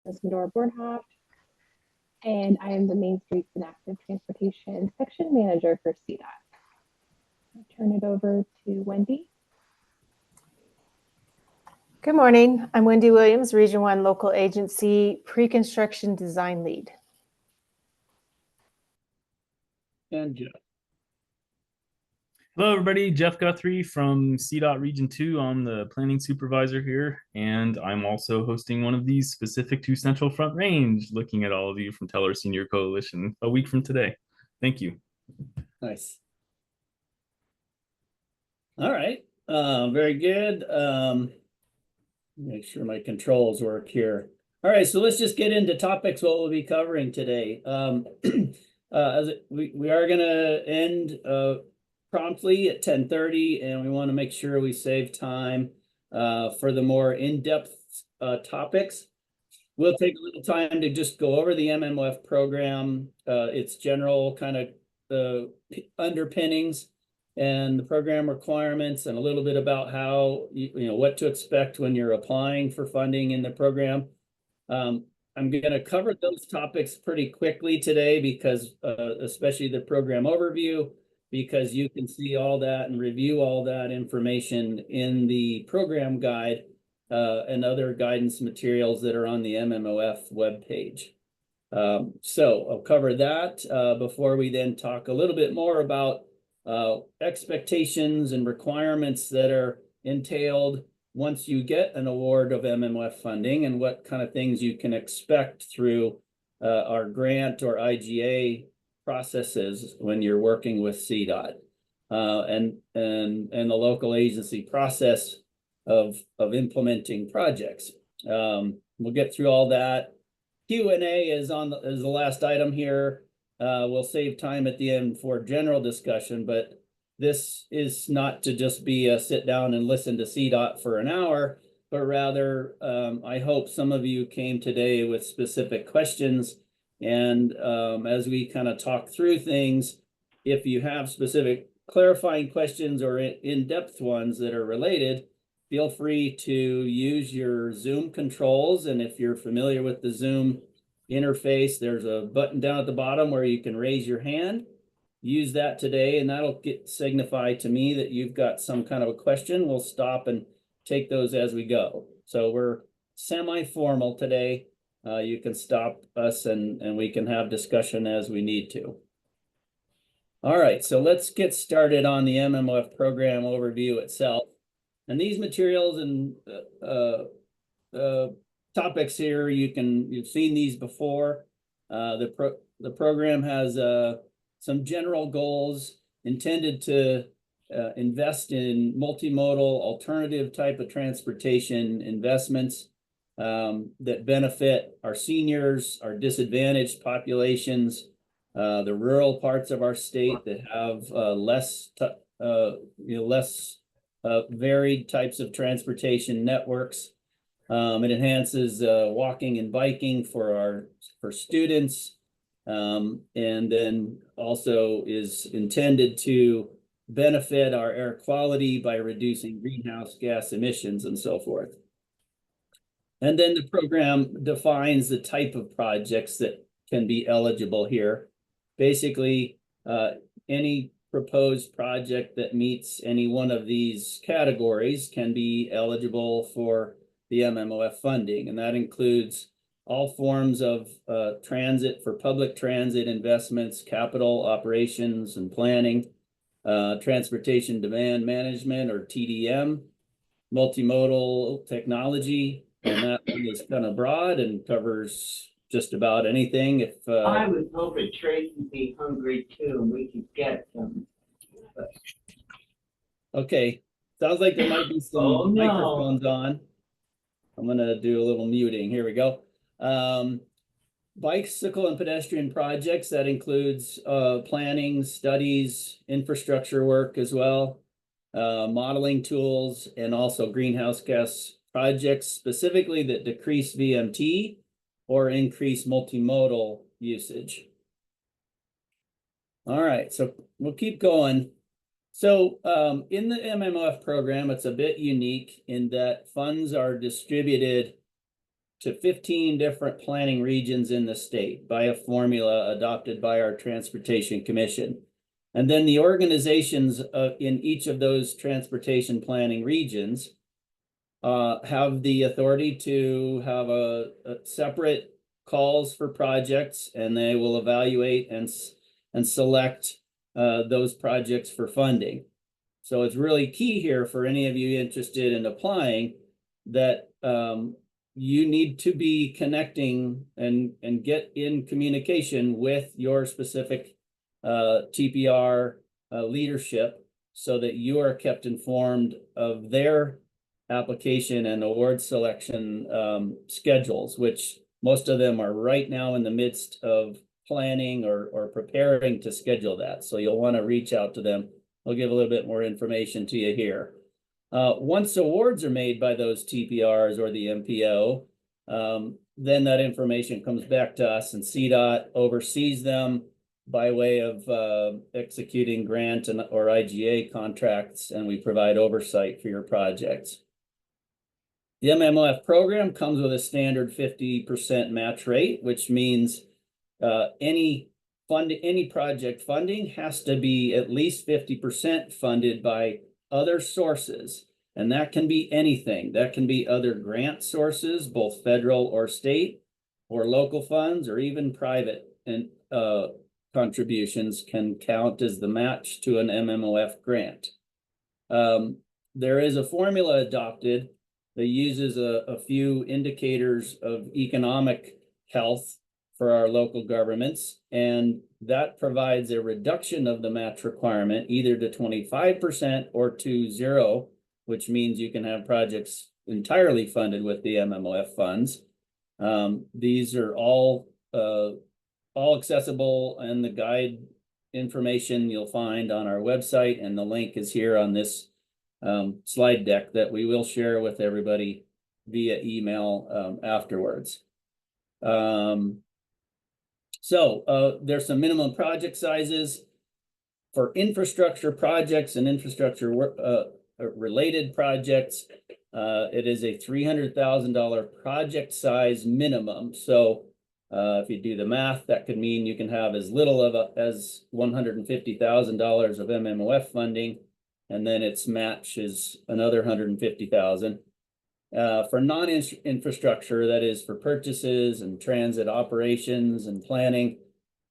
Access Medora Bornhoft, and I am the Main Streets and Active Transportation Section Manager for CDOT. I'll turn it over to Wendy. Good morning. I'm Wendy Williams, Region 1 Local Agency Pre-Construction Design Lead. And Jeff. Hello, everybody. Jeff Guthrie from CDOT Region 2. I'm the planning supervisor here, and I'm also hosting one of these specific to Central Front Range, looking at all of you from Teller Senior Coalition a week from today. Thank you. Nice. All right. Very good. Make sure my controls work here. All right, so let's just get into topics what we'll be covering today. We are going to end promptly at 10:30, and we want to make sure we save time for the more in-depth topics. We'll take a little time to just go over the MMOF program, its general kind of underpinnings and the program requirements, and a little bit about how, what to expect when you're applying for funding in the program. I'm going to cover those topics pretty quickly today because, especially the program overview, because you can see all that and review all that information in the program guide and other guidance materials that are on the MMOF webpage. So I'll cover that before we then talk a little bit more about expectations and requirements that are entailed once you get an award of MMOF funding and what kind of things you can expect through our grant or IGA processes when you're working with CDOT and the local agency process of implementing projects. We'll get through all that. Q&A is the last item here. We'll save time at the end for general discussion, but this is not to just be a sit down and listen to CDOT for an hour, but rather I hope some of you came today with specific questions. And as we kind of talk through things, if you have specific clarifying questions or in-depth ones that are related, feel free to use your Zoom controls. And if you're familiar with the Zoom interface, there's a button down at the bottom where you can raise your hand. Use that today, and that'll signify to me that you've got some kind of a question. We'll stop and take those as we go. So we're semi-formal today. You can stop us and we can have discussion as we need to. All right, so let's get started on the MMOF program overview itself. And these materials and topics here, you've seen these before. The program has some general goals intended to invest in multimodal alternative type of transportation investments that benefit our seniors, our disadvantaged populations, the rural parts of our state that have less varied types of transportation networks. It enhances walking and biking for students, and then also is intended to benefit our air quality by reducing greenhouse gas emissions and so forth. And then the program defines the type of projects that can be eligible here. Basically, any proposed project that meets any one of these categories can be eligible for the MMOF funding, and that includes all forms of transit for public transit investments, capital operations and planning, transportation demand management or TDM, multimodal technology, and that one is kind of broad and covers just about anything. If I was hoping Trace would be hungry too, and we could get some. Okay, sounds like there might be some no. microphones on. I'm gonna do a little muting. Here we go. Bicycle and pedestrian projects, that includes planning, studies, infrastructure work as well, modeling tools, and also greenhouse gas projects specifically that decrease VMT or increase multimodal usage. All right, so we'll keep going. So in the MMOF program, it's a bit unique in that funds are distributed to 15 different planning regions in the state by a formula adopted by our Transportation Commission. And then the organizations in each of those transportation planning regions have the authority to have a separate calls for projects, and they will evaluate and select those projects for funding. So it's really key here for any of you interested in applying that you need to be connecting and get in communication with your specific TPR leadership so that you are kept informed of their application and award selection schedules, which most of them are right now in the midst of planning or preparing to schedule that. So you'll want to reach out to them. I'll give a little bit more information to you here. Once awards are made by those TPRs or the MPO, then that information comes back to us, and CDOT oversees them by way of executing grant or IGA contracts, and we provide oversight for your projects. The MMOF program comes with a standard 50% match rate, which means any project funding has to be at least 50% funded by other sources. And that can be anything. That can be other grant sources, both federal or state, or local funds, or even private and contributions can count as the match to an MMOF grant. There is a formula adopted that uses a few indicators of economic health for our local governments, and that provides a reduction of the match requirement either to 25% or to 0, which means you can have projects entirely funded with the MMOF funds. These are all accessible, and the guide information you'll find on our website, and the link is here on this slide deck that we will share with everybody via email afterwards. There's some minimum project sizes for infrastructure projects and infrastructure related projects. It is a $300,000 project size minimum. So if you do the math, that could mean you can have as little as $150,000 of MMOF funding, and then its match is another $150,000. For non-infrastructure, that is for purchases and transit operations and planning,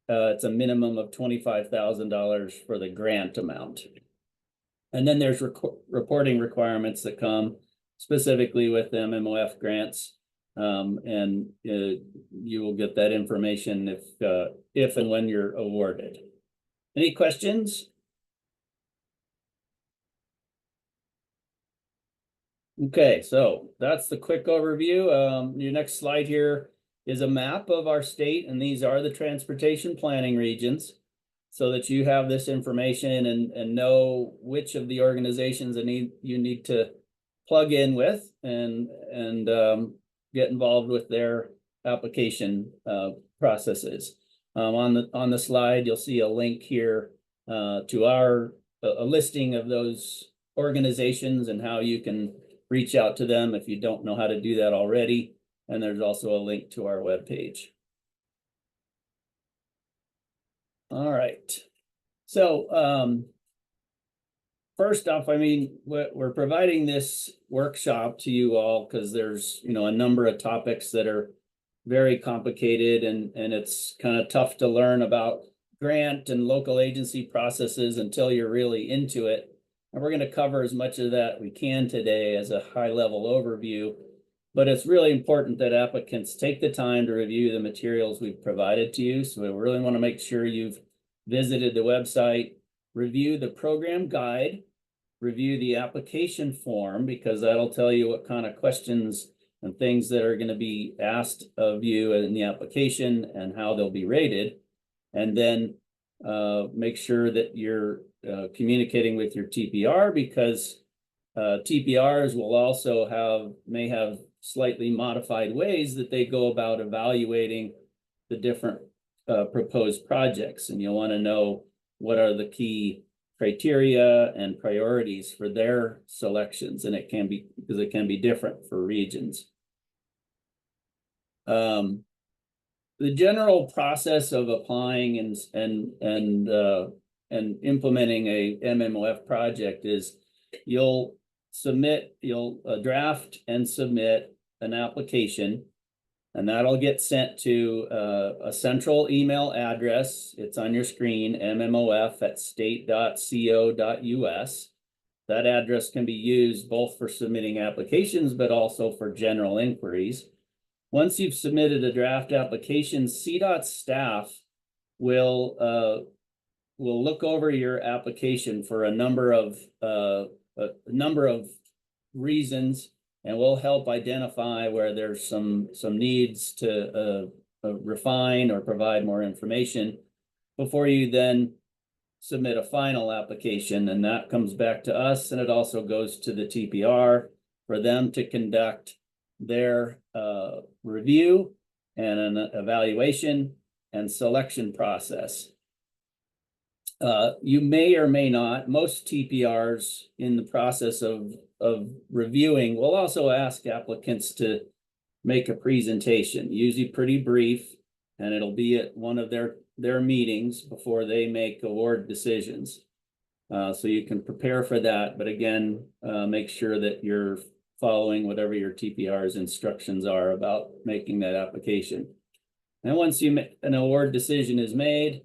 it's a minimum of $25,000 for the grant amount. And then there's reporting requirements that come specifically with MMOF grants, and you will get that information if and when you're awarded. Any questions? Okay, so that's the quick overview. Your next slide here is a map of our state, and these are the transportation planning regions, so that you have this information and know which of the organizations you need to plug in with and get involved with their application processes. On the slide, you'll see a link here to a listing of those organizations and how you can reach out to them if you don't know how to do that already. And there's also a link to our webpage. All right. So first off, I mean, we're providing this workshop to you all because there's, a number of topics that are very complicated, and it's kind of tough to learn about grant and local agency processes until you're really into it. And we're going to cover as much of that we can today as a high-level overview, but it's really important that applicants take the time to review the materials we've provided to you. So we really want to make sure you've visited the website, review the program guide, review the application form, because that'll tell you what kind of questions and things that are going to be asked of you in the application and how they'll be rated. And then make sure that you're communicating with your TPR, because TPRs will also may have slightly modified ways that they go about evaluating the different proposed projects, and you'll want to know what are the key criteria and priorities for their selections, and it can be different for regions. The general process of applying and implementing a MMOF project is you'll draft and submit an application, and that'll get sent to a central email address. It's on your screen, mmof@state.co.us. That address can be used both for submitting applications, but also for general inquiries. Once you've submitted a draft application, CDOT staff will look over your application for a number of reasons, and will help identify where there's some needs to refine or provide more information before you then submit a final application. And that comes back to us, and it also goes to the TPR for them to conduct their review and an evaluation and selection process. You may or may not, most TPRs in the process of reviewing will also ask applicants to make a presentation, usually pretty brief, and it'll be at one of their meetings before they make award decisions. So you can prepare for that, but again, make sure that you're following whatever your TPR's instructions are about making that application. And once an award decision is made,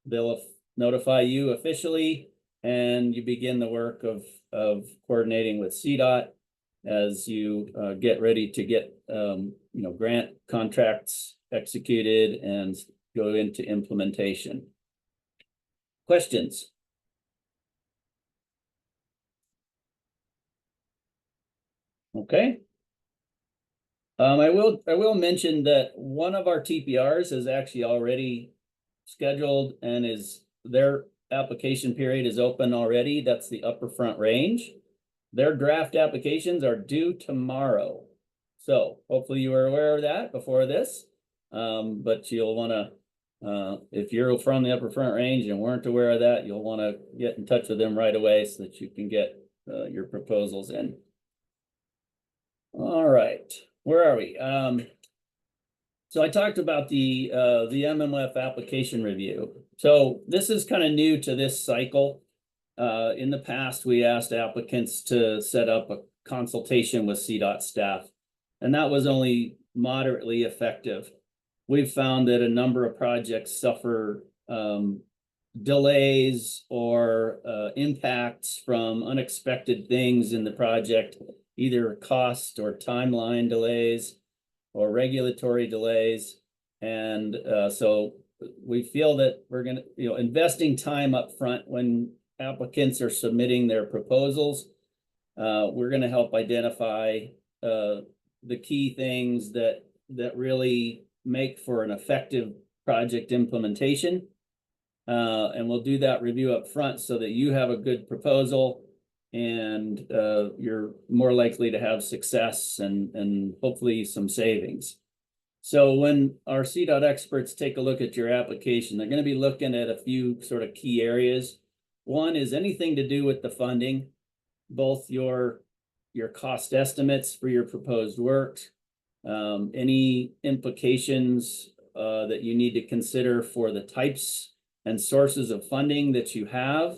they'll notify you officially, and you begin the work of coordinating with CDOT as you get ready to get grant contracts executed and go into implementation. Questions? Okay. I will mention that one of our TPRs is actually already scheduled, and their application period is open already. That's the Upper Front Range. Their draft applications are due tomorrow. So hopefully you were aware of that before this. But you'll want to, if you're from the Upper Front Range and weren't aware of that, you'll want to get in touch with them right away so that you can get your proposals in. All right, where are we? So I talked about the MMOF application review. So this is kind of new to this cycle. In the past, we asked applicants to set up a consultation with CDOT staff, and that was only moderately effective. We've found that a number of projects suffer delays or impacts from unexpected things in the project, either cost or timeline delays or regulatory delays. And so we feel that we're going to, investing time up front when applicants are submitting their proposals, we're going to help identify the key things that really make for an effective project implementation. And we'll do that review up front so that you have a good proposal, and you're more likely to have success and hopefully some savings. So when our CDOT experts take a look at your application, they're going to be looking at a few sort of key areas. One is anything to do with the funding, both your cost estimates for your proposed work, any implications that you need to consider for the types and sources of funding that you have,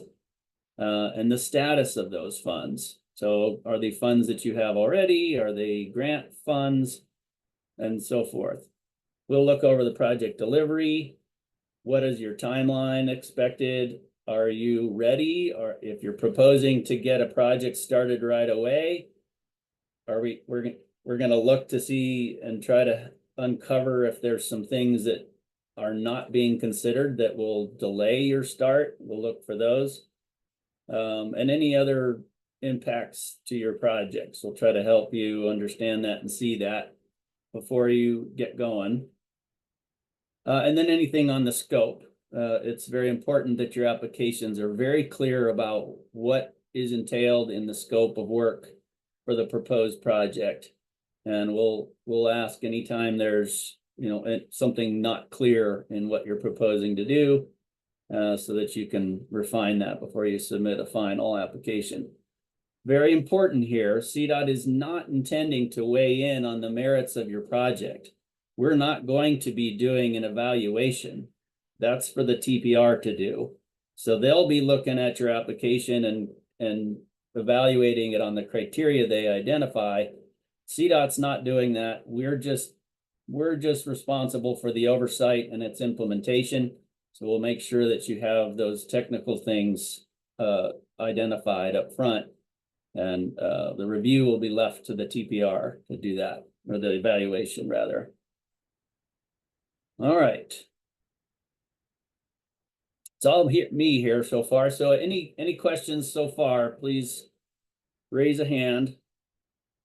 and the status of those funds. So are they funds that you have already? Are they grant funds? And so forth. We'll look over the project delivery. What is your timeline expected? Are you ready? Or if you're proposing to get a project started right away, we're going to look to see and try to uncover if there's some things that are not being considered that will delay your start. We'll look for those. And any other impacts to your projects. We'll try to help you understand that and see that before you get going. And then anything on the scope. It's very important that your applications are very clear about what is entailed in the scope of work for the proposed project. And we'll ask anytime there's something not clear in what you're proposing to do, so that you can refine that before you submit a final application. Very important here, CDOT is not intending to weigh in on the merits of your project. we're not going to be doing an evaluation. That's for the TPR to do. So they'll be looking at your application and evaluating it on the criteria they identify. CDOT's not doing that. We're just responsible for the oversight and its implementation. So we'll make sure that you have those technical things identified up front, and the review will be left to the TPR to do that, or the evaluation rather. All right. It's all me here so far. So any questions so far, please raise a hand.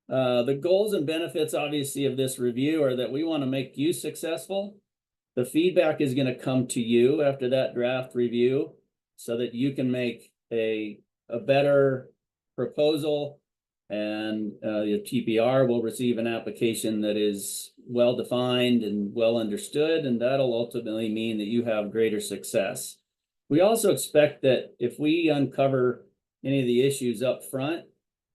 The goals and benefits, obviously, of this review are that we want to make you successful. The feedback is going to come to you after that draft review so that you can make a better proposal, and the TPR will receive an application that is well-defined and well understood, and that'll ultimately mean that you have greater success. We also expect that if we uncover any of the issues up front,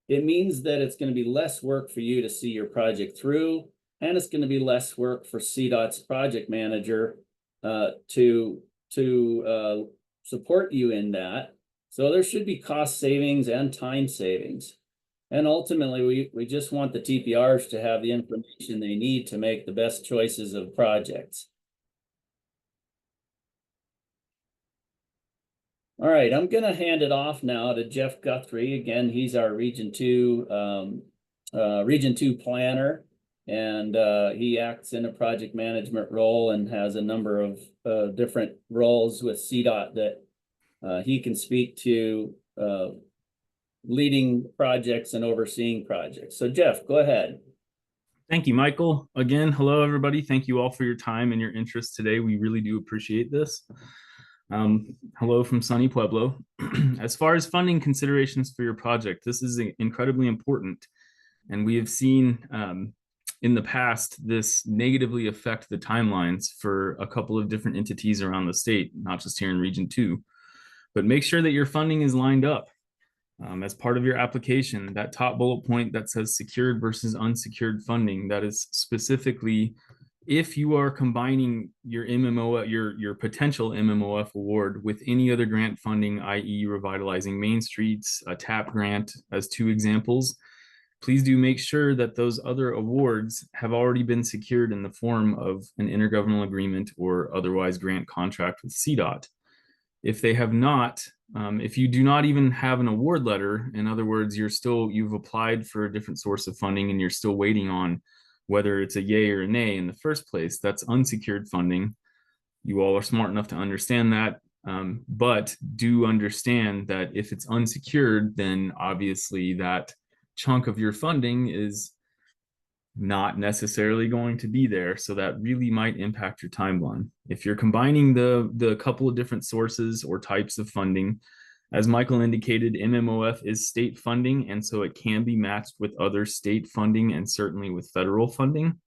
it means that it's going to be less work for you to see your project through, and it's going to be less work for CDOT's project manager to support you in that. So there should be cost savings and time savings. And ultimately, we just want the TPRs to have the information they need to make the best choices of projects. All right, I'm going to hand it off now to Jeff Guthrie. Again, he's our Region 2 planner, and he acts in a project management role and has a number of different roles with CDOT that he can speak to, leading projects and overseeing projects. So Jeff, go ahead. Thank you, Michael. Again, hello, everybody. Thank you all for your time and your interest today. We really do appreciate this. Hello from sunny Pueblo. As far as funding considerations for your project, this is incredibly important. And we have seen in the past this negatively affect the timelines for a couple of different entities around the state, not just here in Region 2. But make sure that your funding is lined up. As part of your application, that top bullet point that says secured versus unsecured funding, that is specifically if you are combining your your potential MMOF award with any other grant funding, i.e. revitalizing main streets, a TAP grant as 2 examples, please do make sure that those other awards have already been secured in the form of an intergovernmental agreement or otherwise grant contract with CDOT. If they have not, if you do not even have an award letter, in other words, you've applied for a different source of funding and you're still waiting on whether it's a yay or a nay in the first place, that's unsecured funding. You all are smart enough to understand that, but do understand that if it's unsecured, then obviously that chunk of your funding is not necessarily going to be there. So that really might impact your timeline. If you're combining the couple of different sources or types of funding, as Michael indicated, MMOF is state funding, and so it can be matched with other state funding and certainly with federal funding.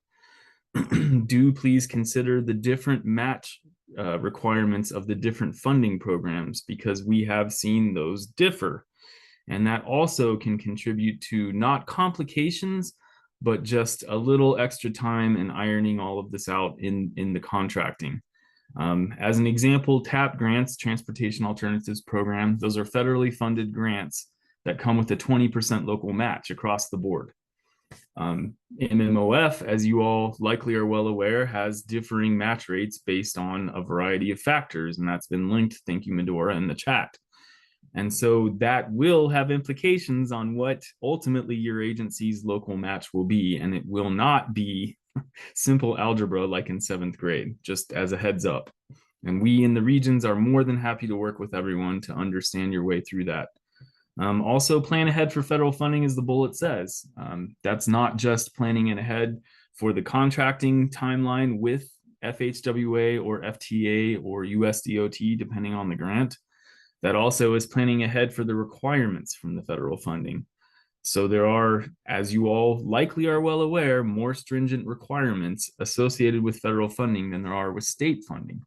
Do please consider the different match requirements of the different funding programs, because we have seen those differ. And that also can contribute to not complications, but just a little extra time in ironing all of this out in the contracting. As an example, TAP grants, Transportation Alternatives Program, those are federally funded grants that come with a 20% local match across the board. MMOF, as you all likely are well aware, has differing match rates based on a variety of factors, and that's been linked, thank you, Medora, in the chat. And so that will have implications on what ultimately your agency's local match will be, and it will not be simple algebra like in 7th grade, just as a heads up. And we in the regions are more than happy to work with everyone to understand your way through that. Also, plan ahead for federal funding, as the bullet says. That's not just planning ahead for the contracting timeline with FHWA or FTA or USDOT, depending on the grant. That also is planning ahead for the requirements from the federal funding. So there are, as you all likely are well aware, more stringent requirements associated with federal funding than there are with state funding.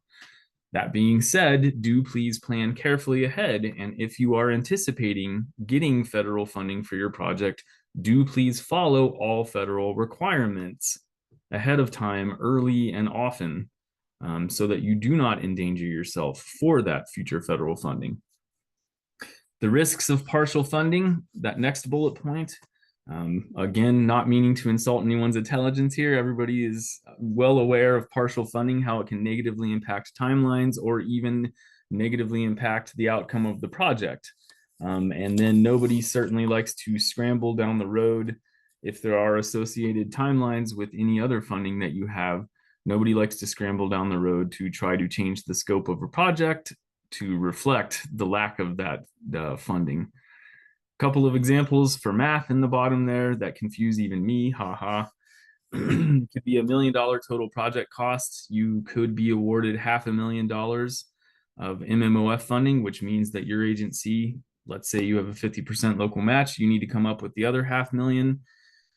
That being said, do please plan carefully ahead. And if you are anticipating getting federal funding for your project, do please follow all federal requirements ahead of time, early and often, so that you do not endanger yourself for that future federal funding. The risks of partial funding, that next bullet point, again, not meaning to insult anyone's intelligence here. Everybody is well aware of partial funding, how it can negatively impact timelines or even negatively impact the outcome of the project. And then nobody certainly likes to scramble down the road if there are associated timelines with any other funding that you have. Nobody likes to scramble down the road to try to change the scope of a project to reflect the lack of that funding. Couple of examples for math in the bottom there that confuse even me, haha. Could be $1 million total project costs. You could be awarded $500,000 of MMOF funding, which means that your agency, let's say you have a 50% local match, you need to come up with the other $500,000.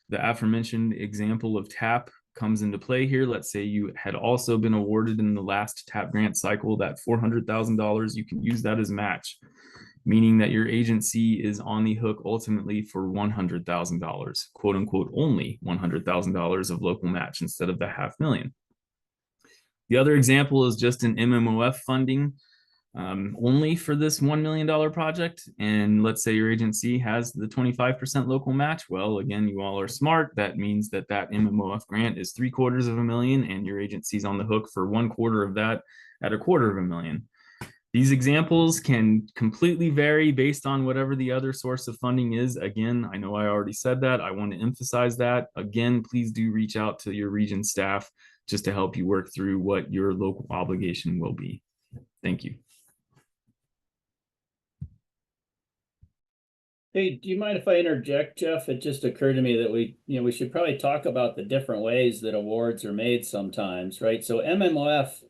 The aforementioned example of TAP comes into play here. Let's say you had also been awarded in the last TAP grant cycle that $400,000, you can use that as match, meaning that your agency is on the hook ultimately for $100,000, quote unquote, only $100,000 of local match instead of the $500,000. The other example is just an MMOF funding only for this $1 million project. And let's say your agency has the 25% local match. Well, again, you all are smart. That means that that MMOF grant is $750,000 and your agency's on the hook for 1/4 of that at $250,000. These examples can completely vary based on whatever the other source of funding is. Again, I know I already said that. I want to emphasize that. Again, please do reach out to your region staff just to help you work through what your local obligation will be. Thank you. Hey, do you mind if I interject, Jeff? It just occurred to me that we should probably talk about the different ways that awards are made sometimes, right? So MMOF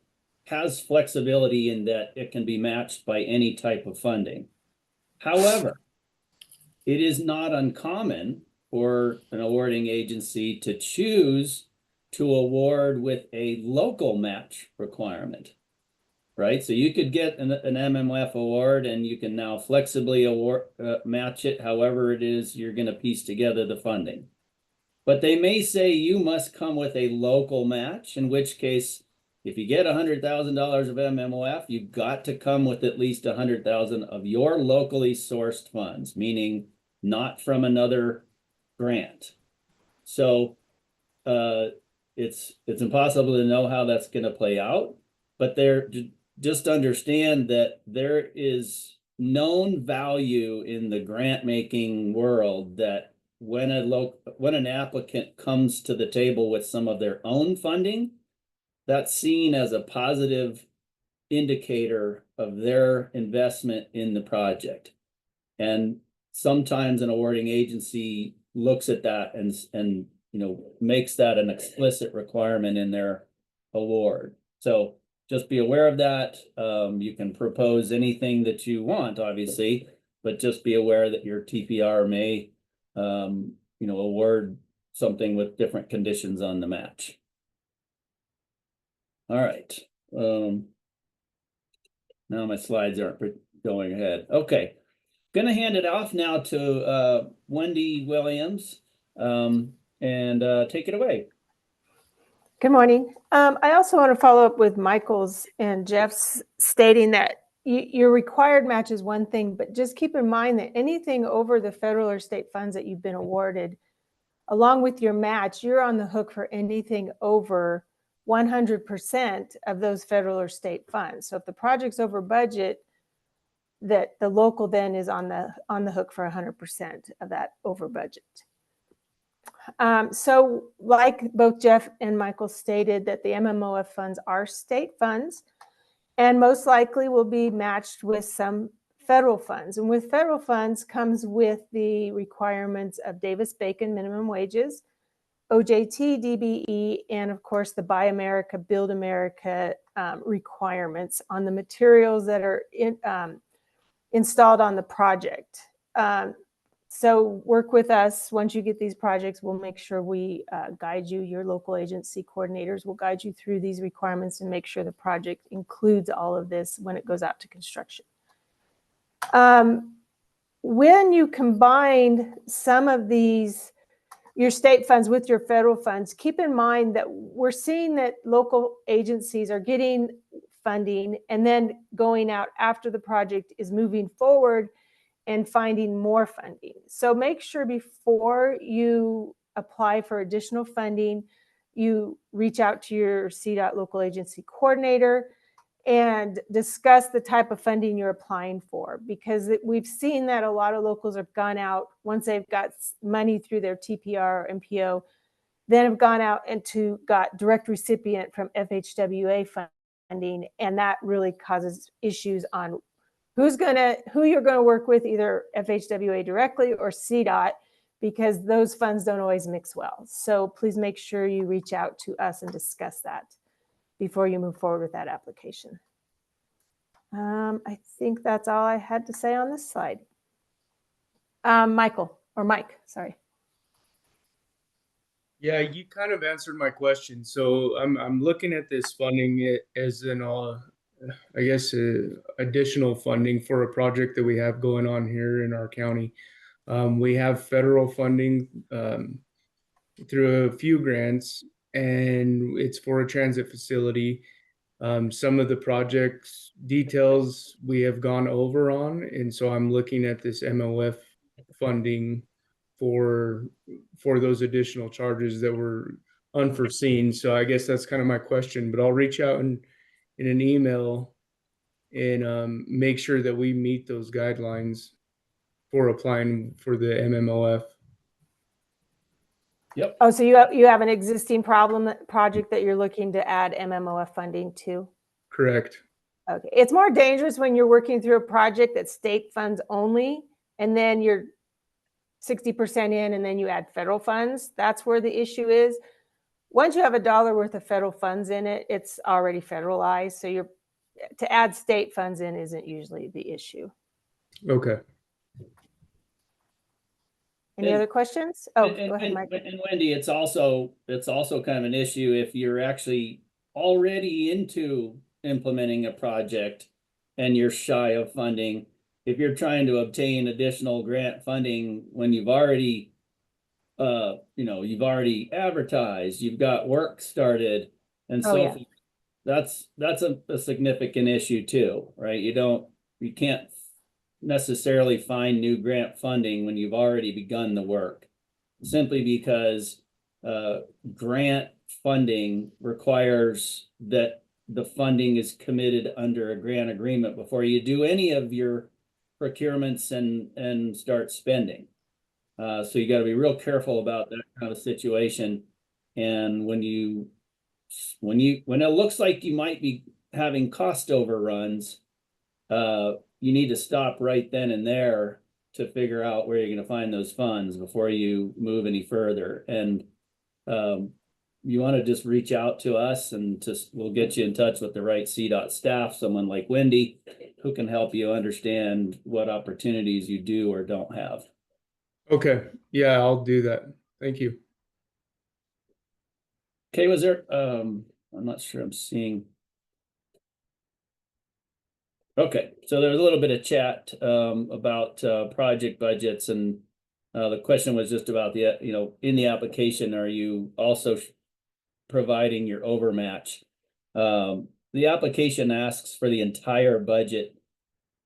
has flexibility in that it can be matched by any type of funding. However, it is not uncommon for an awarding agency to choose to award with a local match requirement, right? So you could get an MMOF award and you can now flexibly match it however it is you're going to piece together the funding. But they may say you must come with a local match, in which case, if you get $100,000 of MMOF, you've got to come with at least $100,000 of your locally sourced funds, meaning not from another grant. So it's impossible to know how that's going to play out, but just understand that there is known value in the grant making world that when an applicant comes to the table with some of their own funding, that's seen as a positive indicator of their investment in the project. And sometimes an awarding agency looks at that and makes that an explicit requirement in their award. So just be aware of that. You can propose anything that you want, obviously, but just be aware that your TPR may award something with different conditions on the match. All right. Now my slides aren't going ahead. Okay. Gonna hand it off now to Wendy Williams and take it away. Good morning. I also want to follow up with Michael's and Jeff's stating that your required match is one thing, but just keep in mind that anything over the federal or state funds that you've been awarded, along with your match, you're on the hook for anything over 100% of those federal or state funds. So if the project's over budget, that the local then is on the hook for 100% of that over budget. So like both Jeff and Michael stated, that the MMOF funds are state funds and most likely will be matched with some federal funds. And with federal funds comes with the requirements of Davis-Bacon minimum wages, OJT, DBE, and of course the Buy America, Build America requirements on the materials that are installed on the project. So work with us. Once you get these projects, we'll make sure we guide you. Your local agency coordinators will guide you through these requirements and make sure the project includes all of this when it goes out to construction. When you combine some of these your state funds with your federal funds, keep in mind that we're seeing that local agencies are getting funding and then going out after the project is moving forward and finding more funding. So make sure before you apply for additional funding, you reach out to your CDOT local agency coordinator and discuss the type of funding you're applying for, because we've seen that a lot of locals have gone out once they've got money through their TPR or MPO, then have gone out and got direct recipient from FHWA funding, and that really causes issues on who you're going to work with, either FHWA directly or CDOT, because those funds don't always mix well. So please make sure you reach out to us and discuss that before you move forward with that application. I think that's all I had to say on this slide. Mike, sorry. Yeah, you kind of answered my question. So I'm looking at this funding as an I guess additional funding for a project that we have going on here in our county. We have federal funding through a few grants, and it's for a transit facility. Some of the project's details we have gone over on, and so I'm looking at this MOF funding for those additional charges that were unforeseen. So I guess that's kind of my question, but I'll reach out in an email and make sure that we meet those guidelines for applying for the MMOF. Yep. Oh, so you have an existing project that you're looking to add MMOF funding to? Correct. Okay. It's more dangerous when you're working through a project that's state funds only, and then you're 60% in, and then you add federal funds. That's where the issue is. Once you have $1 worth of federal funds in it, it's already federalized. So to add state funds in isn't usually the issue. Okay. Any other questions? Oh, go ahead, Mike. And Wendy, it's also kind of an issue if you're actually already into implementing a project and you're shy of funding. If you're trying to obtain additional grant funding when you've already, you've already advertised, you've got work started, and so yeah. that's a significant issue too, right? You can't necessarily find new grant funding when you've already begun the work, simply because grant funding requires that the funding is committed under a grant agreement before you do any of your procurements and start spending. So you got to be real careful about that kind of situation. And when it looks like you might be having cost overruns, you need to stop right then and there to figure out where you're going to find those funds before you move any further. And you want to just reach out to us, and we'll get you in touch with the right CDOT staff, someone like Wendy, who can help you understand what opportunities you do or don't have. Okay. Yeah, I'll do that. Thank you. Okay, was there, I'm not sure I'm seeing. Okay, so there's a little bit of chat about project budgets, and the question was just about in the application, are you also providing your overmatch? The application asks for the entire budget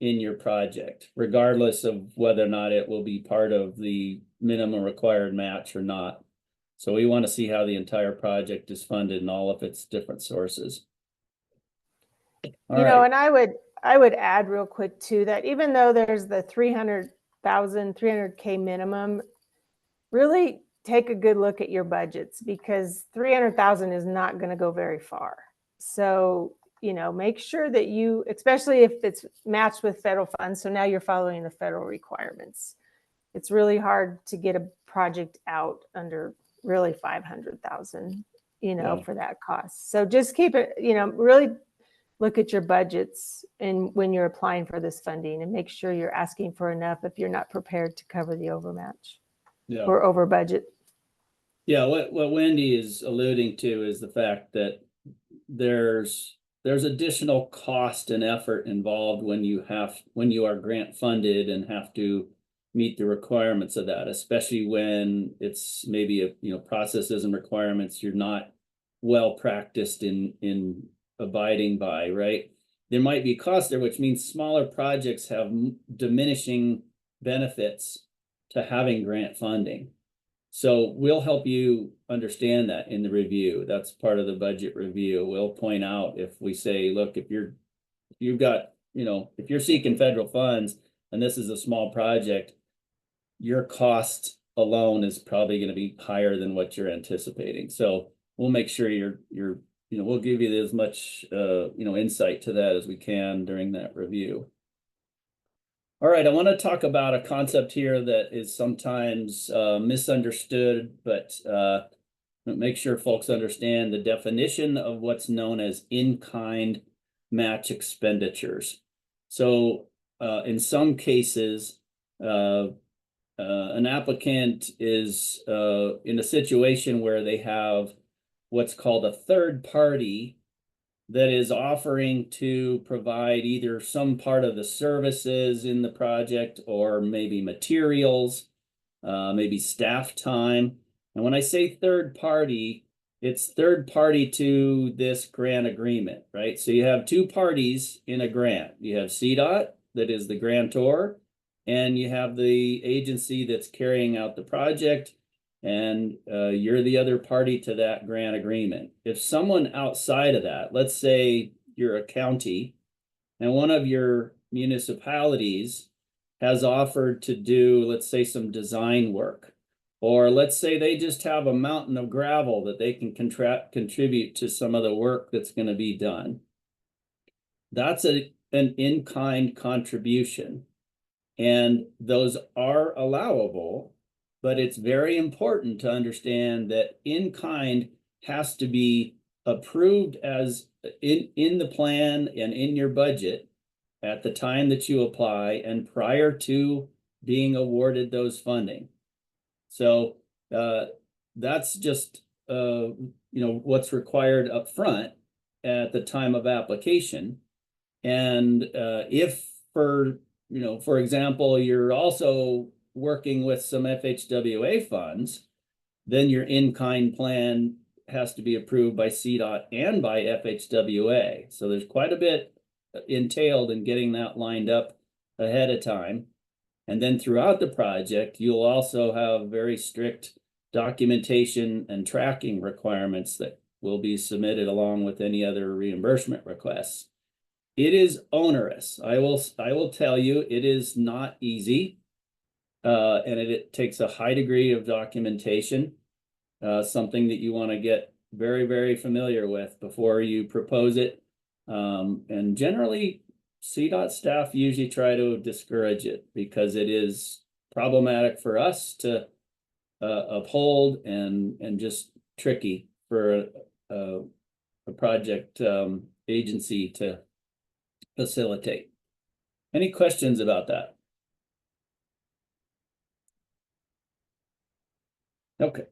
in your project, regardless of whether or not it will be part of the minimum required match or not. So we want to see how the entire project is funded and all of its different sources. And I would add real quick too, that even though there's the 300K minimum, really take a good look at your budgets, because 300,000 is not going to go very far. So, make sure that especially if it's matched with federal funds. So now you're following the federal requirements. It's really hard to get a project out under really 500,000, for that cost. So just keep it, really look at your budgets and when you're applying for this funding, and make sure you're asking for enough if you're not prepared to cover the overmatch or over budget. Yeah, what Wendy is alluding to is the fact that there's additional cost and effort involved when you are grant funded and have to meet the requirements of that, especially when it's maybe processes and requirements you're not well practiced in abiding by, right? There might be costs there, which means smaller projects have diminishing benefits to having grant funding. So we'll help you understand that in the review. That's part of the budget review. We'll point out if we say, look, if you're seeking federal funds and this is a small project, your cost alone is probably going to be higher than what you're anticipating. So we'll make sure we'll give you as much insight to that as we can during that review. All right, I want to talk about a concept here that is sometimes misunderstood, but make sure folks understand the definition of what's known as in-kind match expenditures. So in some cases, an applicant is in a situation where they have what's called a third party that is offering to provide either some part of the services in the project or maybe materials, maybe staff time. And when I say third party, it's third party to this grant agreement, right? So you have two parties in a grant. You have CDOT, that is the grantor, and you have the agency that's carrying out the project, and you're the other party to that grant agreement. If someone outside of that, let's say you're a county, and one of your municipalities has offered to do, let's say, some design work, or let's say they just have a mountain of gravel that they can contribute to some of the work that's going to be done. That's an in-kind contribution, and those are allowable. But it's very important to understand that in-kind has to be approved as in the plan and in your budget at the time that you apply and prior to being awarded those funding. So that's just what's required up front at the time of application. And if for example, you're also working with some FHWA funds, then your in-kind plan has to be approved by CDOT and by FHWA. So there's quite a bit entailed in getting that lined up ahead of time. And then throughout the project, you'll also have very strict documentation and tracking requirements that will be submitted along with any other reimbursement requests. It is onerous. I will tell you, it is not easy. And it takes a high degree of documentation, something that you want to get very, very familiar with before you propose it. And generally, CDOT staff usually try to discourage it because it is problematic for us to uphold and just tricky for a project agency to facilitate. Any questions about that? Okay.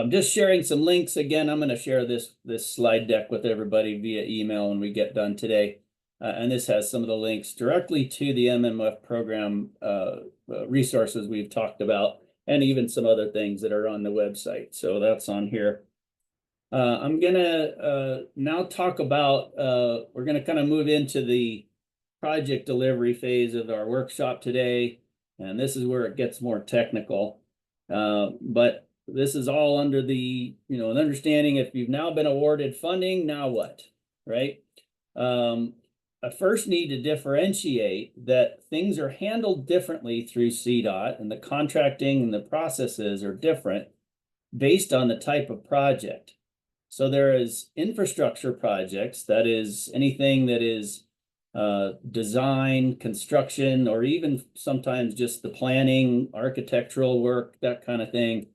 Just sharing some links. Again, I'm going to share this slide deck with everybody via email when we get done today. And this has some of the links directly to the MMOF program resources we've talked about, and even some other things that are on the website. So that's on here. I'm going to now talk about, we're going to kind of move into the project delivery phase of our workshop today. And this is where it gets more technical. But this is all under the, an understanding if you've now been awarded funding, now what, right? I first need to differentiate that things are handled differently through CDOT, and the contracting and the processes are different based on the type of project. So there is infrastructure projects, that is anything that is design, construction, or even sometimes just the planning, architectural work, that kind of thing.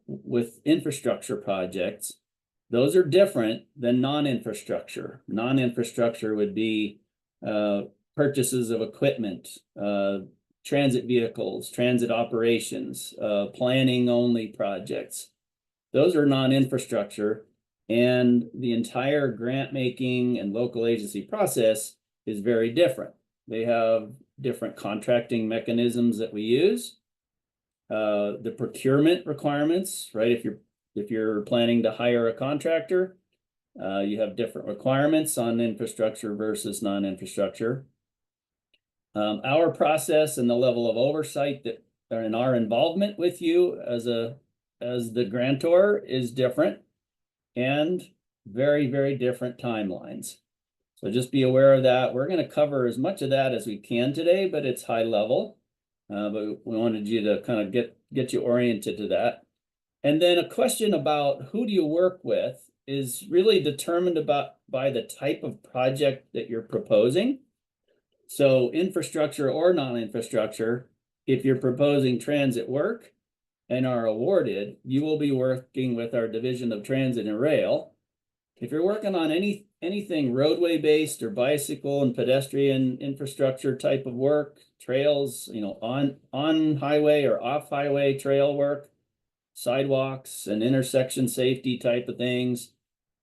With infrastructure projects, those are different than non-infrastructure. Non-infrastructure would be purchases of equipment, transit vehicles, transit operations, planning only projects. Those are non-infrastructure, and the entire grant making and local agency process is very different. They have different contracting mechanisms that we use. The procurement requirements, right? If you're planning to hire a contractor, you have different requirements on infrastructor versus non-infrastructure. Our process and the level of oversight that are in our involvement with you as the grantor is different, and very, very different timelines. So just be aware of that. We're going to cover as much of that as we can today, but it's high level. But we wanted you to kind of get you oriented to that. And then a question about who do you work with is really determined by the type of project that you're proposing. So infrastructure or non-infrastructure, if you're proposing transit work and are awarded, you will be working with our Division of Transit and Rail. If you're working on anything roadway based or bicycle and pedestrian infrastructure type of work, trails, on highway or off highway trail work, sidewalks and intersection safety type of things,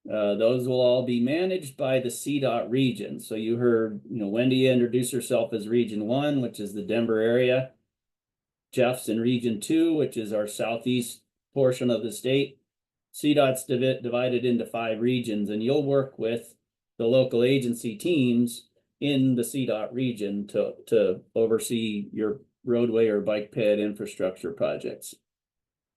those will all be managed by the CDOT region. So you heard, Wendy introduce herself as Region 1, which is the Denver area. Jeff's in Region 2, which is our southeast portion of the state. CDOT's divided into 5 regions, and you'll work with the local agency teams in the CDOT region to oversee your roadway or bike ped infrastructure projects.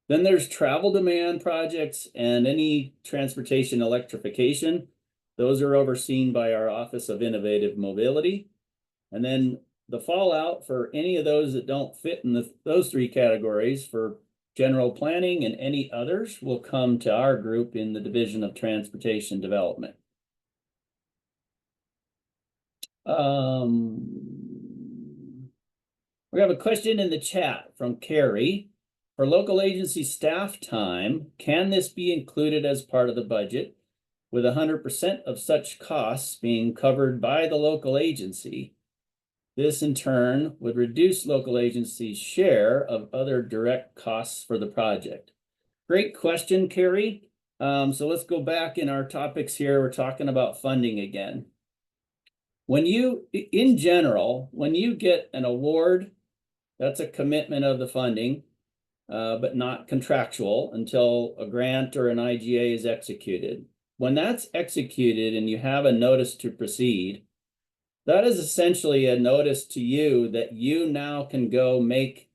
Then there's travel demand projects and any transportation electrification. Those are overseen by our Office of Innovative Mobility. And then the fallout for any of those that don't fit in those 3 categories for general planning and any others will come to our group in the Division of Transportation Development. We have a question in the chat from Carrie. For local agency staff time, can this be included as part of the budget with 100% of such costs being covered by the local agency? This in turn would reduce local agency's share of other direct costs for the project. Great question, Carrie. So let's go back in our topics here. We're talking about funding again. In general, when you get an award, that's a commitment of the funding. But not contractual until a grant or an IGA is executed. When that's executed and you have a notice to proceed, that is essentially a notice to you that you now can go make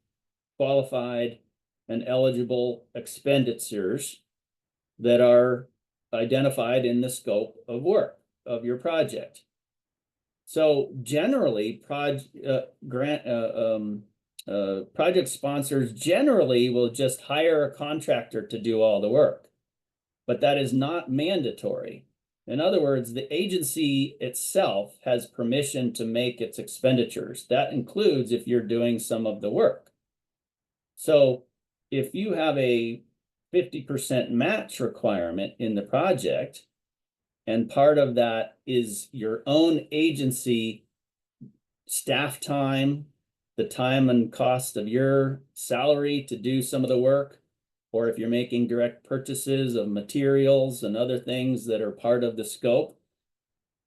qualified and eligible expenditures that are identified in the scope of work of your project. So generally, project sponsors generally will just hire a contractor to do all the work, but that is not mandatory. In other words, the agency itself has permission to make its expenditures. That includes if you're doing some of the work. So if you have a 50% match requirement in the project, and part of that is your own agency staff time, the time and cost of your salary to do some of the work, or if you're making direct purchases of materials and other things that are part of the scope,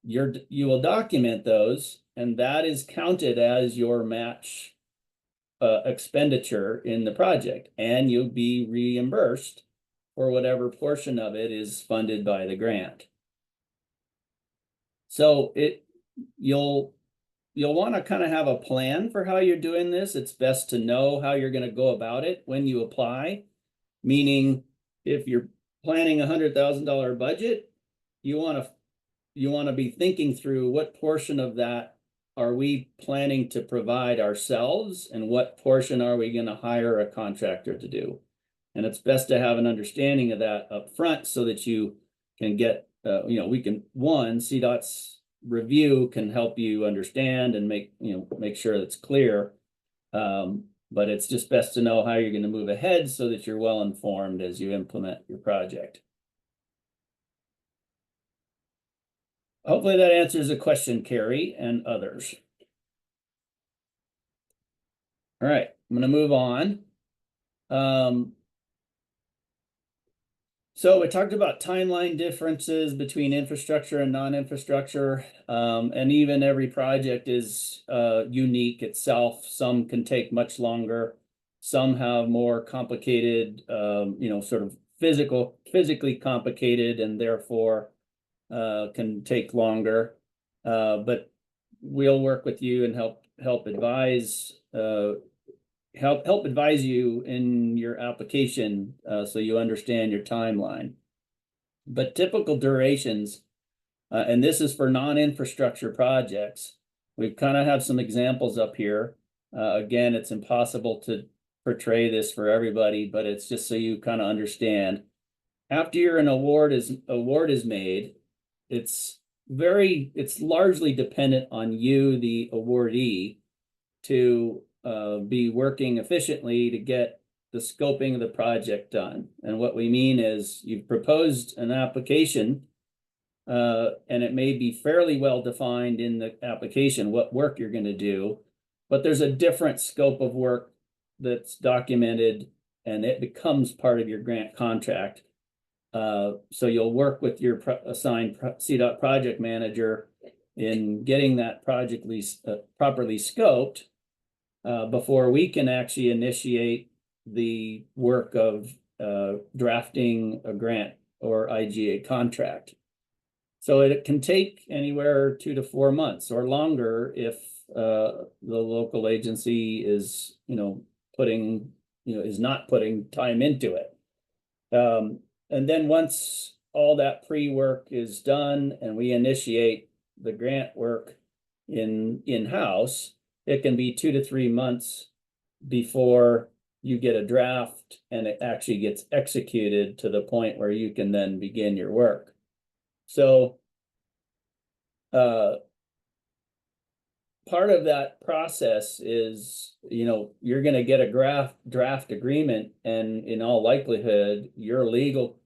you will document those, and that is counted as your match expenditure in the project, and you'll be reimbursed for whatever portion of it is funded by the grant. So you'll want to kind of have a plan for how you're doing this. It's best to know how you're going to go about it when you apply. Meaning, if you're planning $100,000 budget, you want to be thinking through what portion of that are we planning to provide ourselves, and what portion are we going to hire a contractor to do. And it's best to have an understanding of that up front so that you can get, CDOT's review can help you understand and make sure it's clear. But it's just best to know how you're going to move ahead so that you're well informed as you implement your project. Hopefully that answers the question, Carrie and others. All right, I'm going to move on. So we talked about timeline differences between infrastructure and non-infrastructure, and even every project is unique itself. Some can take much longer. Some have more complicated, sort of physically complicated, and therefore can take longer. But we'll work with you and help advise help advise you in your application so you understand your timeline. But typical durations, and this is for non-infrastructure projects, we kind of have some examples up here. Again, it's impossible to portray this for everybody, but it's just so you kind of understand. After an award is made, it's largely dependent on you, the awardee, to be working efficiently to get the scoping of the project done. And what we mean is you've proposed an application, and it may be fairly well defined in the application what work you're going to do, but there's a different scope of work that's documented, and it becomes part of your grant contract. So you'll work with your assigned CDOT project manager in getting that project properly scoped before we can actually initiate the work of drafting a grant or IGA contract. So it can take anywhere 2 to 4 months or longer if the local agency is, is not putting time into it. And then once all that pre-work is done and we initiate the grant work in-house, it can be 2 to 3 months before you get a draft and it actually gets executed to the point where you can then begin your work. So part of that process is, you're going to get a draft agreement, and in all likelihood, your legal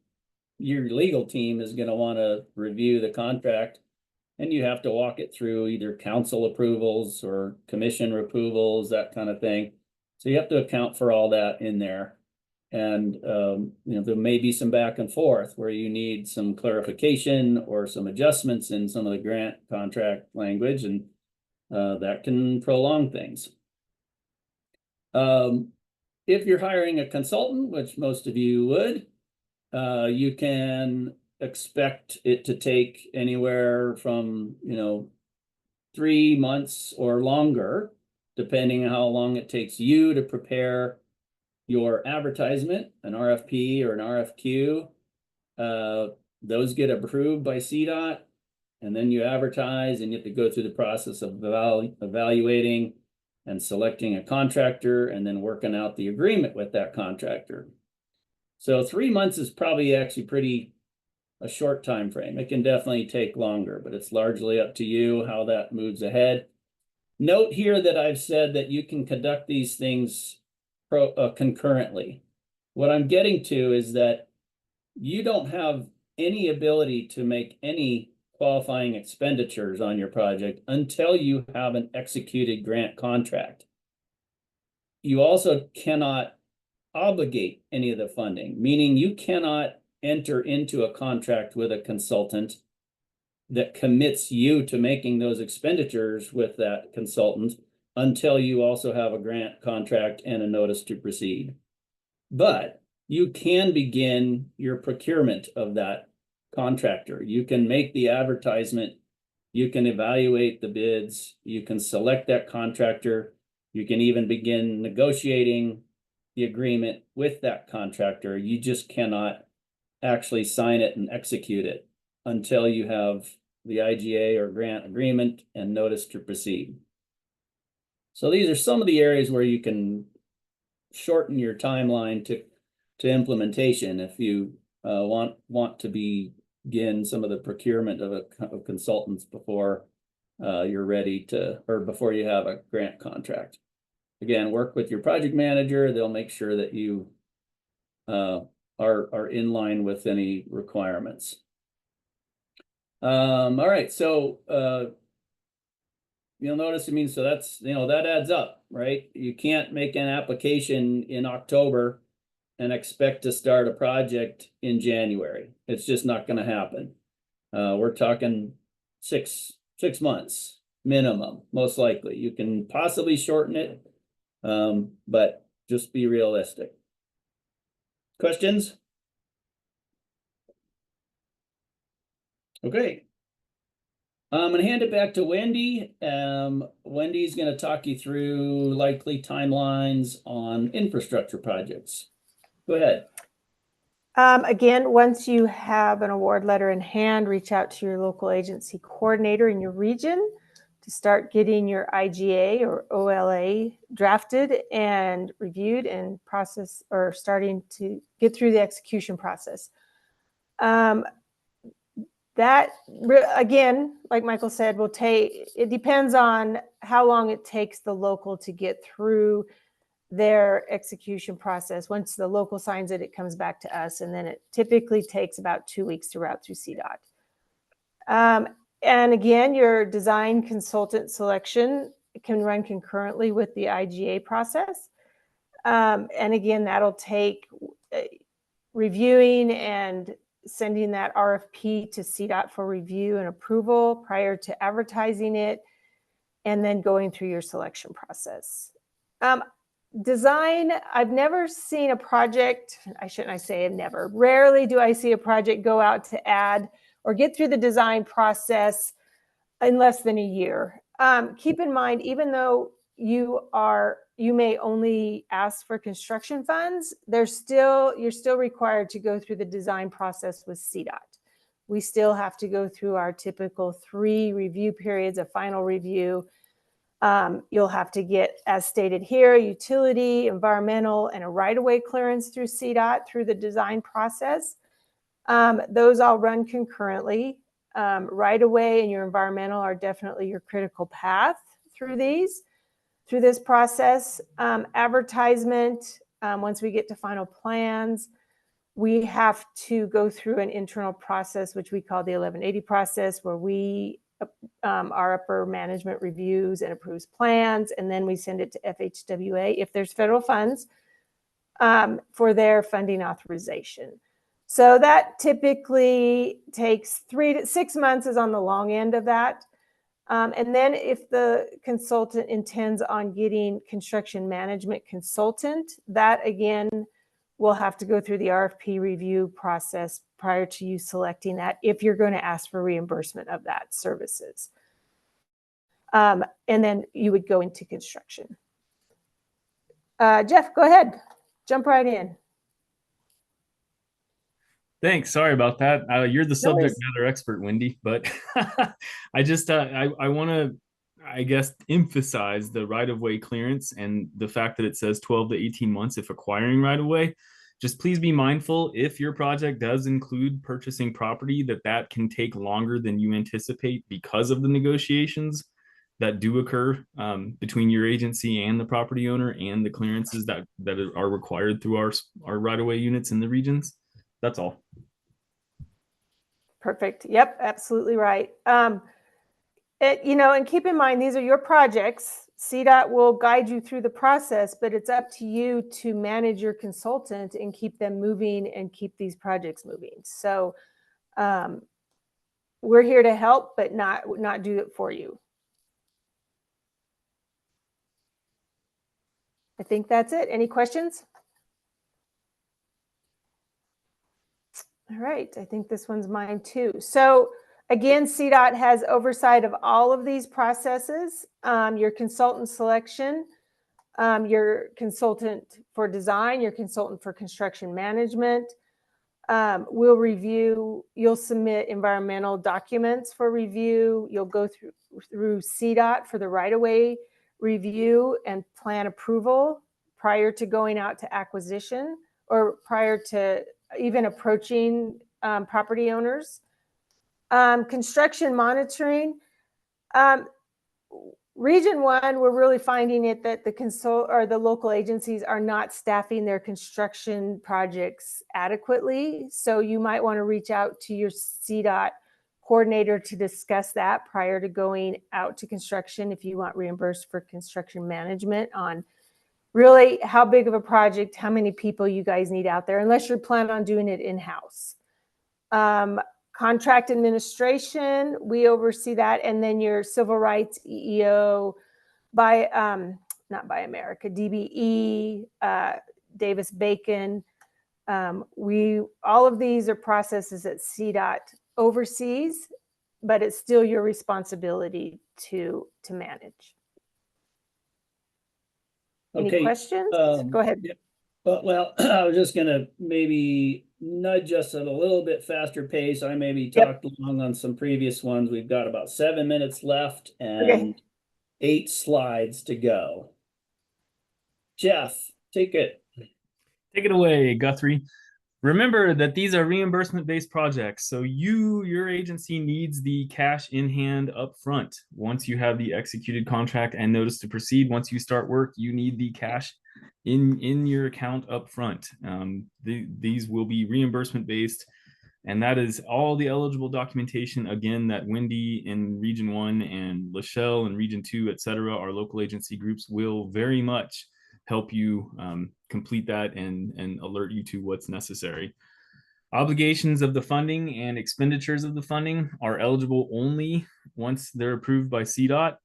team is going to want to review the contract, and you have to walk it through either council approvals or commission approvals, that kind of thing. So you have to account for all that in there. And, there may be some back and forth where you need some clarification or some adjustments in some of the grant contract language, and that can prolong things. If you're hiring a consultant, which most of you would, you can expect it to take anywhere from, 3 months or longer, depending on how long it takes you to prepare your advertisement, an RFP or an RFQ. Those get approved by CDOT, and then you advertise, and you have to go through the process of evaluating and selecting a contractor and then working out the agreement with that contractor. So 3 months is probably actually a short time frame. It can definitely take longer, but it's largely up to you how that moves ahead. Note here that I've said that you can conduct these things concurrently. What I'm getting to is that you don't have any ability to make any qualifying expenditures on your project until you have an executed grant contract. You also cannot obligate any of the funding, meaning you cannot enter into a contract with a consultant that commits you to making those expenditures with that consultant until you also have a grant contract and a notice to proceed. But you can begin your procurement of that contractor. You can make the advertisement, you can evaluate the bids, you can select that contractor, you can even begin negotiating the agreement with that contractor. You just cannot actually sign it and execute it until you have the IGA or grant agreement and notice to proceed. So these are some of the areas where you can shorten your timeline to implementation if you want to begin some of the procurement of consultants before you're ready to, or before you have a grant contract. Again, work with your project manager. They'll make sure that you are in line with any requirements. All right, so you'll notice, so that's, that adds up, right? You can't make an application in October and expect to start a project in January. It's just not gonna happen. We're talking six months minimum, most likely. You can possibly shorten it, but just be realistic. Questions? Okay. I'm gonna hand it back to Wendy. Wendy's gonna talk you through likely timelines on infrastructure projects. Go ahead. Again, once you have an award letter in hand, reach out to your local agency coordinator in your region to start getting your IGA or OLA drafted and reviewed and process, or starting to get through the execution process. Again, like Michael said, it depends on how long it takes the local to get through their execution process. Once the local signs it, it comes back to us, and then it typically takes about 2 weeks to route through CDOT. And again, your design consultant selection can run concurrently with the IGA process. And again, that'll take reviewing and sending that RFP to CDOT for review and approval prior to advertising it, and then going through your selection process. Design, I've never seen a project, I say I've never, rarely do I see a project go out to add or get through the design process in less than a year. Keep in mind, even though you may only ask for construction funds, you're still required to go through the design process with CDOT. We still have to go through our typical 3 review periods of final review. You'll have to get, as stated here, utility, environmental, and a right-of-way clearance through CDOT through the design process. Those all run concurrently. Right-of-way and your environmental are definitely your critical path through this process. Advertisement, once we get to final plans, we have to go through an internal process, which we call the 1180 process, where our upper management reviews and approves plans, and then we send it to FHWA if there's federal funds for their funding authorization. So that typically takes 3 to 6 months is on the long end of that. And then if the consultant intends on getting construction management consultant, that again will have to go through the RFP review process prior to you selecting that, if you're going to ask for reimbursement of that services. And then you would go into construction. Jeff, go ahead. Jump right in. Thanks. Sorry about that. You're the subject matter expert, Wendy, but I just I want to, I guess, emphasize the right-of-way clearance and the fact that it says 12 to 18 months if acquiring right-of-way. Just please be mindful, if your project does include purchasing property, that can take longer than you anticipate because of the negotiations that do occur between your agency and the property owner, and the clearances that are required through our right-of-way units in the regions. That's all. Perfect. Yep, absolutely right. And keep in mind, these are your projects. CDOT will guide you through the process, but it's up to you to manage your consultant and keep them moving and keep these projects moving. So we're here to help, but not do it for you. I think that's it. Any questions? All right, I think this one's mine too. So again, CDOT has oversight of all of these processes. Your consultant selection, your consultant for design, your consultant for construction management will review. You'll submit environmental documents for review. You'll go through CDOT for the right-of-way review and plan approval prior to going out to acquisition, or prior to even approaching property owners. Construction monitoring. Region 1, we're really finding it that the local agencies are not staffing their construction projects adequately. So you might want to reach out to your CDOT coordinator to discuss that prior to going out to construction, if you want reimbursed for construction management on really how big of a project, how many people you guys need out there, unless you're planning on doing it in-house. Contract administration, we oversee that. And then your civil rights, EEO, not by America, DBE, Davis-Bacon. All of these are processes that CDOT oversees, but it's still your responsibility to manage. Any Okay, questions? Go ahead. yeah. Well, I was just gonna maybe nudge us at a little bit faster pace. I maybe Yep. talked along on some previous ones. We've got about 7 minutes left and Okay. 8 slides to go. Jeff, take it. Take it away, Guthrie. Remember that these are reimbursement-based projects, so your agency needs the cash in hand up front. Once you have the executed contract and notice to proceed, once you start work, you need the cash in your account up front. These will be reimbursement-based, and that is all the eligible documentation, again, that Wendy in Region 1 and Lachelle in Region 2, et cetera, our local agency groups will very much help you complete that and alert you to what's necessary. Obligations of the funding and expenditures of the funding are eligible only once they're approved by CDOT.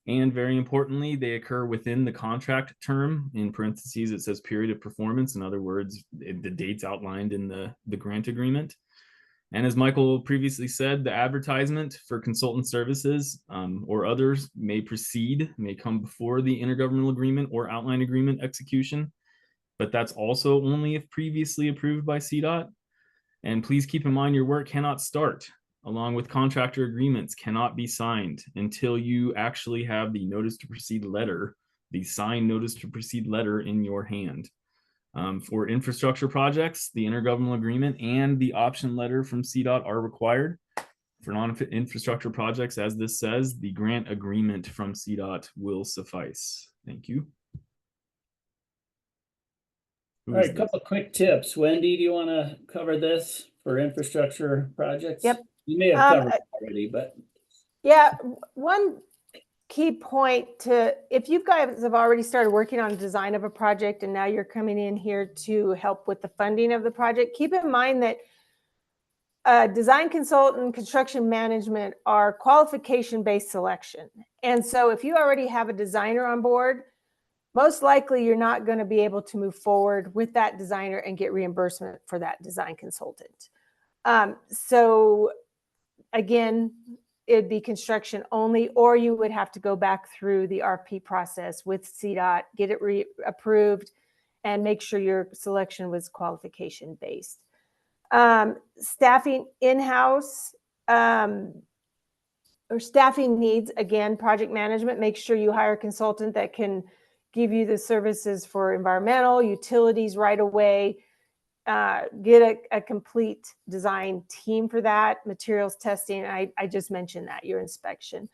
And very importantly, they occur within the contract term. In parentheses, it says period of performance. In other words, the dates outlined in the grant agreement. And as Michael previously said, the advertisement for consultant services or others may come before the intergovernmental agreement or outline agreement execution, but that's also only if previously approved by CDOT. And please keep in mind your work cannot start, along with contractor agreements cannot be signed until you actually have the notice to proceed letter, the signed notice to proceed letter in your hand. For infrastructure projects, the intergovernmental agreement and the option letter from CDOT are required. For non-infrastructure projects, as this says, the grant agreement from CDOT will suffice. Thank you. All right, a couple of quick tips. Wendy, do you want to cover this for infrastructure projects? Yep. You may have covered it already, but. Yeah, one key point if you guys have already started working on design of a project and now you're coming in here to help with the funding of the project, keep in mind that design consultant, construction management are qualification-based selection. And so if you already have a designer on board, most likely you're not going to be able to move forward with that designer and get reimbursement for that design consultant. So again, it'd be construction only, or you would have to go back through the RP process with CDOT, get it approved, and make sure your selection was qualification based. Staffing in-house or staffing needs, again, project management, make sure you hire a consultant that can give you the services for environmental, utilities right away, get a complete design team for that, materials testing. I just mentioned that, your inspection.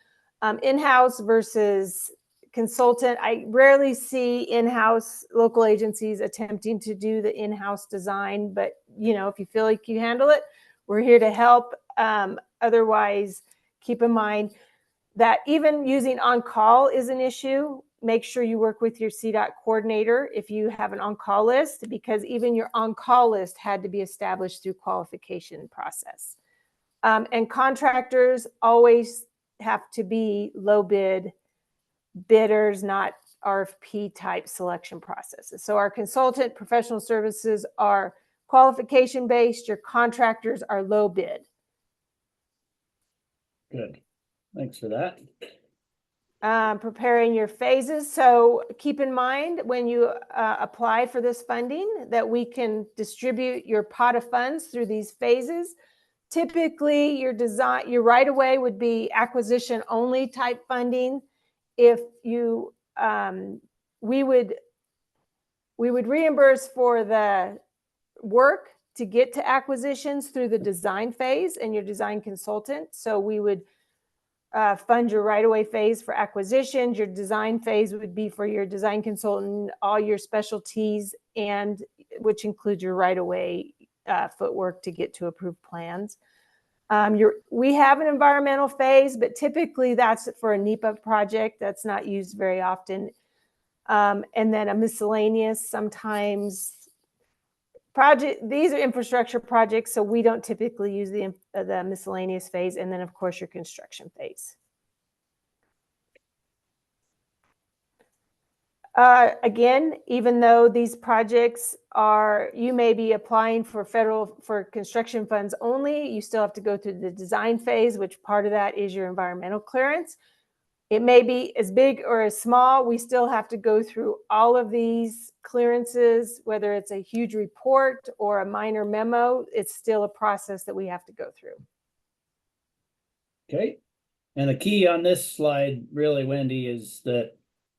In-house versus consultant. I rarely see in-house local agencies attempting to do the in-house design, but if you feel like you handle it, we're here to help. Otherwise, keep in mind that even using on-call is an issue. Make sure you work with your CDOT coordinator if you have an on-call list, because even your on-call list had to be established through qualification process. And contractors always have to be low bid bidders, not RFP type selection processes. So our consultant professional services are qualification based. Your contractors are low bid. Good. Thanks for that. Preparing your phases. So keep in mind when you apply for this funding that we can distribute your pot of funds through these phases. Typically, your right away would be acquisition only type funding. If you, we would reimburse for the work to get to acquisitions through the design phase and your design consultant. So we would fund your right-of-way phase for acquisitions. Your design phase would be for your design consultant, all your specialties, and which includes your right-of-way footwork to get to approved plans. We have an environmental phase, but typically that's for a NEPA project. That's not used very often. And then a miscellaneous, sometimes these are infrastructure projects, so we don't typically use the miscellaneous phase. And then of course your construction phase. Again, even though these projects you may be applying for construction funds only, you still have to go through the design phase, which part of that is your environmental clearance. It may be as big or as small. We still have to go through all of these clearances, whether it's a huge report or a minor memo, it's still a process that we have to go through. Okay. And the key on this slide really, Wendy, is that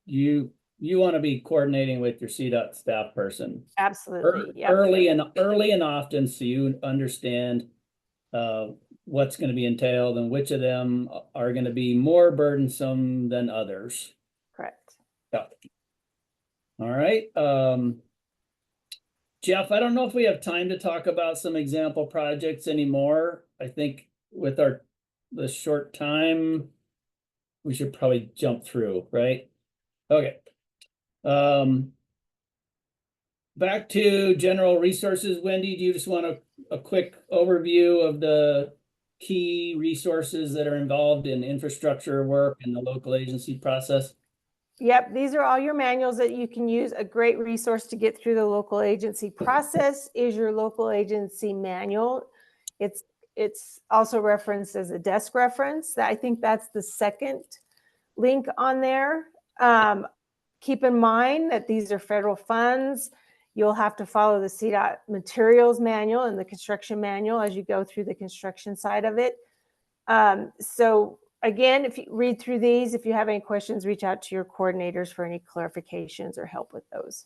you want to be coordinating with your CDOT staff person. Absolutely. Yep. Early and often, so you understand what's going to be entailed and which of them are going to be more burdensome than others. Correct. Yeah. All right. Jeff, I don't know if we have time to talk about some example projects anymore. I think with the short time, we should probably jump through, right? Okay. Back to general resources. Wendy, do you just want a quick overview of the key resources that are involved in infrastructure work and the local agency process? Yep, these are all your manuals that you can use. A great resource to get through the local agency process is your local agency manual. It's also referenced as a desk reference. I think that's the second link on there. Keep in mind that these are federal funds. You'll have to follow the CDOT materials manual and the construction manual as you go through the construction side of it. So again, if you read through these, if you have any questions, reach out to your coordinators for any clarifications or help with those.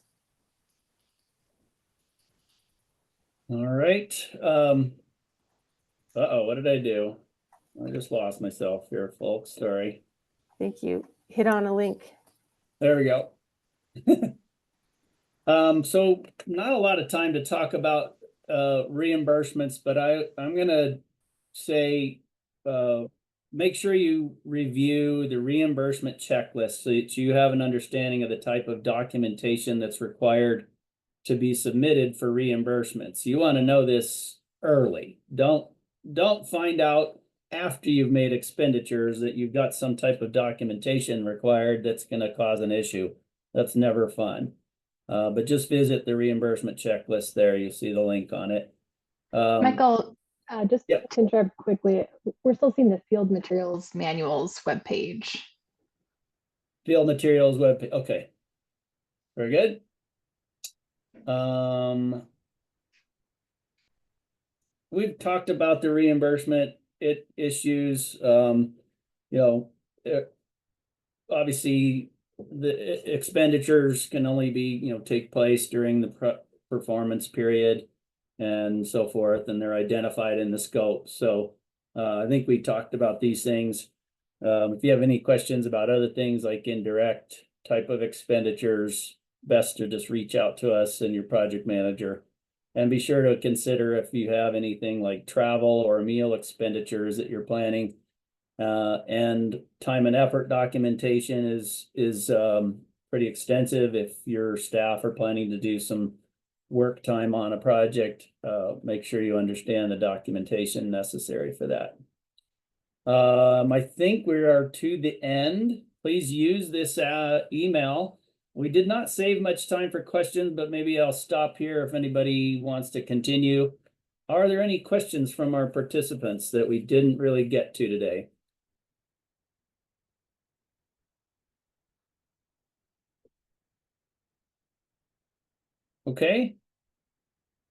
All right. Uh-oh, what did I do? I just lost myself here, folks. Sorry. I think you hit on a link. There we go. So not a lot of time to talk about reimbursements, but I'm gonna say make sure you review the reimbursement checklist so that you have an understanding of the type of documentation that's required to be submitted for reimbursements. You want to know this early. Don't find out after you've made expenditures that you've got some type of documentation required that's going to cause an issue. That's never fun. But just visit the reimbursement checklist there. You see the link on it. Michael, just Yep. to interrupt quickly, we're still seeing the field materials manuals webpage. Field materials web. Okay. Very good. We've talked about the reimbursement issues. Obviously the expenditures can only be, take place during the performance period and so forth, and they're identified in the scope. So I think we talked about these things. If you have any questions about other things like indirect type of expenditures, best to just reach out to us and your project manager. And be sure to consider if you have anything like travel or meal expenditures that you're planning. And time and effort documentation is pretty extensive. If your staff are planning to do some work time on a project, make sure you understand the documentation necessary for that. I think we are to the end. Please use this email. We did not save much time for questions, but maybe I'll stop here if anybody wants to continue. Are there any questions from our participants that we didn't really get to today? Okay.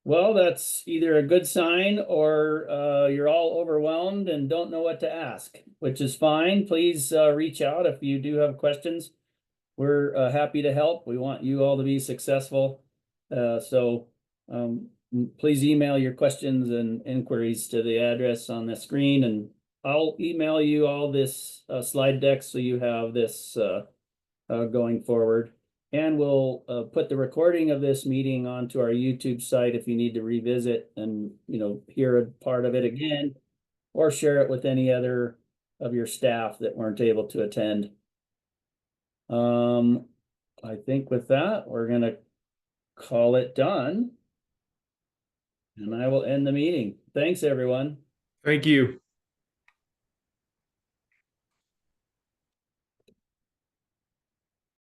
Well, that's either a good sign or you're all overwhelmed and don't know what to ask, which is fine. Please reach out if you do have questions. We're happy to help. We want you all to be successful. So please email your questions and inquiries to the address on the screen, and I'll email you all this slide deck so you have this going forward. And we'll put the recording of this meeting onto our YouTube site if you need to revisit and hear a part of it again, or share it with any other of your staff that weren't able to attend. I think with that, we're gonna call it done. And I will end the meeting. Thanks, everyone. Thank you.